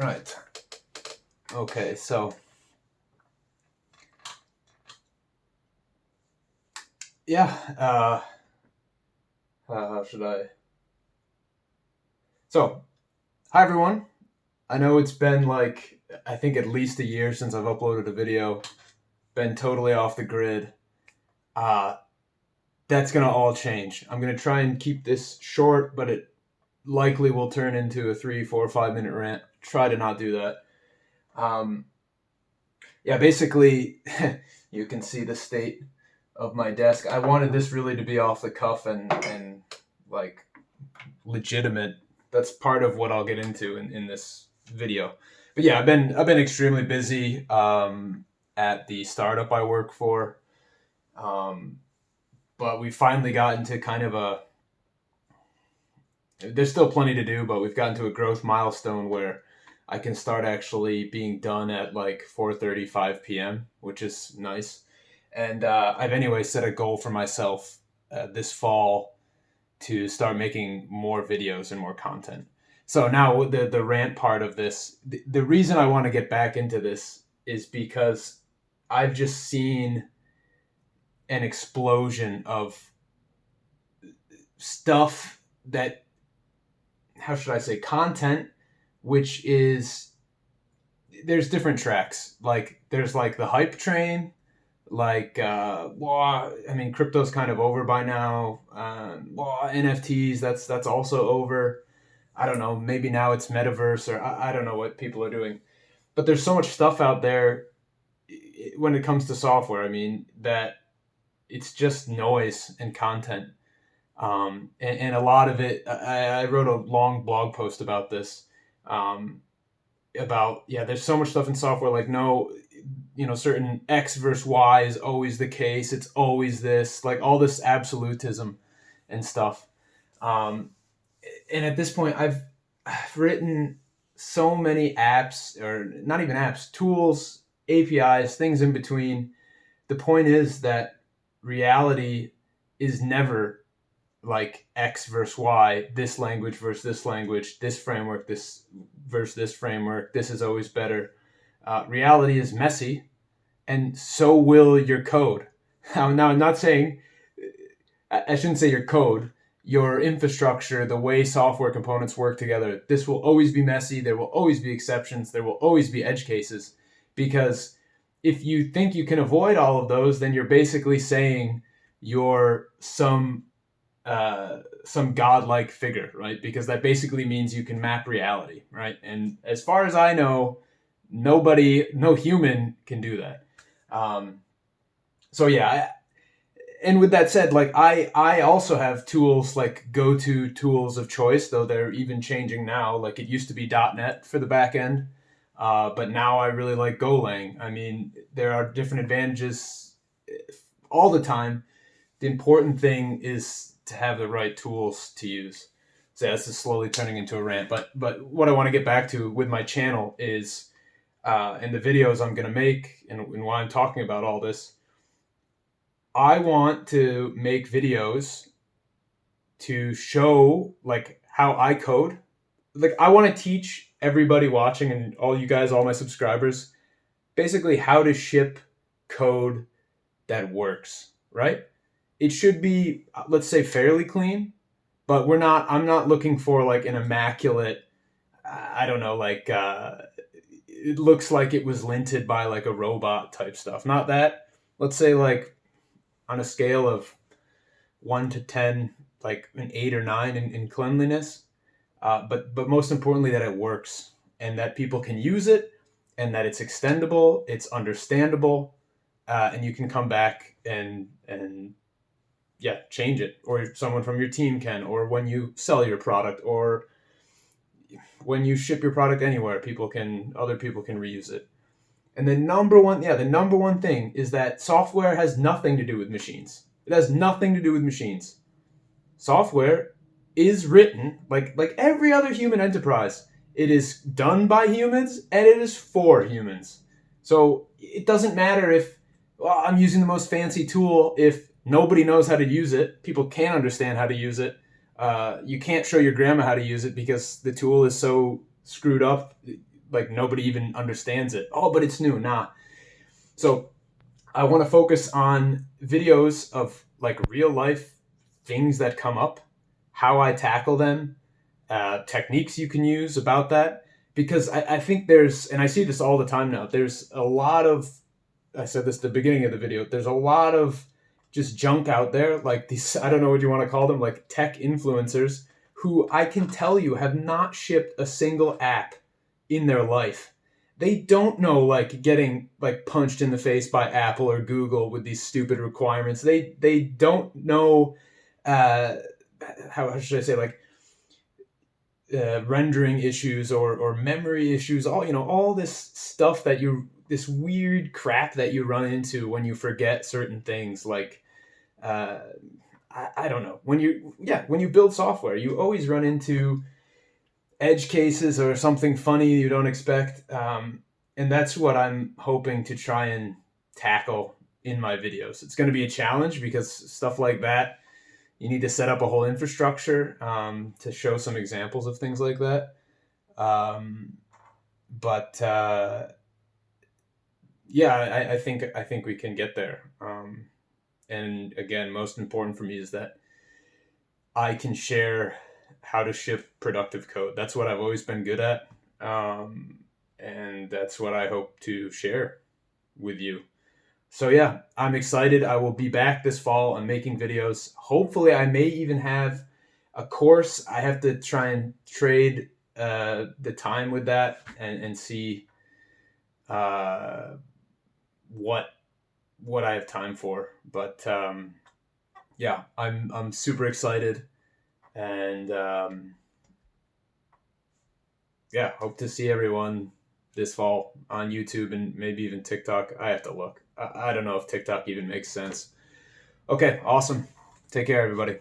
Right. Okay, so yeah, how should I? So, hi everyone. I know it's been like I think at least a year since I've uploaded a video. Been totally off the grid. Uh, that's gonna all change. I'm gonna try and keep this short, but it likely will turn into a 3, 4, 5 minute rant. Try to not do that. Um, yeah, basically, you can see the state of my desk. I wanted this really to be off the cuff and like legitimate. That's part of what I'll get into in this video. But yeah, I've been extremely busy at the startup I work for. Um, but we finally gotten to kind of a. There's still plenty to do, but we've gotten to a growth milestone where I can start actually being done at like 4:35 p.m., which is nice. And I've anyway set a goal for myself this fall to start making more videos and more content. So now the rant part of this, the reason I want to get back into this is because I've just seen an explosion of stuff that, how should I say, content, which is, there's different tracks. Like there's like the hype train, like well, I mean crypto's kind of over by now. Well, NFTs, that's also over. I don't know, maybe now it's metaverse, or I don't know what people are doing. But there's so much stuff out there when it comes to software. I mean, that it's just noise and content. And a lot of it, I wrote a long blog post about this. Um, about, yeah, there's so much stuff in software, like, no, certain X versus Y is always the case. It's always this, like all this absolutism and stuff. Um, and at this point, I've written so many apps, or not even apps, tools, APIs, things in between. The point is that reality is never like X versus Y, this language versus this language, this framework, this versus this framework, this is always better. Reality is messy, and so will your code. Now I'm not saying, I shouldn't say your code, your infrastructure, the way software components work together. This will always be messy. There will always be exceptions. There will always be edge cases. Because if you think you can avoid all of those, then you're basically saying you're some godlike figure, right? Because that basically means you can map reality, right? And as far as I know, no human can do that. Um, so yeah, and with that said, like I also have tools like go-to tools of choice, though they're even changing now. Like it used to be .NET for the back end, but now I really like Golang. I mean, there are different advantages all the time. The important thing is to have the right tools to use. So yeah, this is slowly turning into a rant, but what I want to get back to with my channel is, and the videos I'm going to make, and why I'm talking about all this. I want to make videos to show like how I code. Like I want to teach everybody watching and all you guys, all my subscribers, basically how to ship code that works, right? It should be, let's say, fairly clean, but I'm not looking for like an immaculate, I don't know, like it looks like it was linted by like a robot type stuff. Not that. Let's say like on a scale of 1 to 10, like an 8 or 9 in cleanliness. But most importantly, that it works and that people can use it, and that it's extendable, it's understandable, and you can come back and yeah, change it, or someone from your team can, or when you sell your product, or when you ship your product anywhere, other people can reuse it. And the number one thing is that software has nothing to do with machines. It has nothing to do with machines. Software is written like every other human enterprise. It is done by humans and it is for humans. So it doesn't matter if, well, I'm using the most fancy tool, if nobody knows how to use it. People can't understand how to use it. You can't show your grandma how to use it because the tool is so screwed up. like nobody even understands it. Oh, but it's new. Nah. So I want to focus on videos of like real life things that come up, how I tackle them, techniques you can use about that. Because I think there's, and I see this all the time now, there's a lot of, I said this at the beginning of the video, there's a lot of just junk out there, like these, I don't know what you want to call them, like tech influencers, who I can tell you have not shipped a single app in their life. They don't know like getting like punched in the face by Apple or Google with these stupid requirements. They don't know uh, how should I say, like rendering issues or memory issues, all this stuff that this weird crap that you run into when you forget certain things, like uh, I don't know, when you build software, you always run into edge cases or something funny you don't expect, and that's what I'm hoping to try and tackle in my videos. It's going to be a challenge because stuff like that, you need to set up a whole infrastructure to show some examples of things like that. But yeah, I think we can get there. And again, most important for me is that I can share how to ship productive code. That's what I've always been good at, and that's what I hope to share with you. So yeah, I'm excited. I will be back this fall. I'm making videos. Hopefully, I may even have a course. I have to try and trade the time with that and see what I have time for. But yeah, I'm super excited, and yeah, hope to see everyone this fall on YouTube and maybe even TikTok. I have to look. I don't know if TikTok even makes sense. Okay, awesome. Take care, everybody.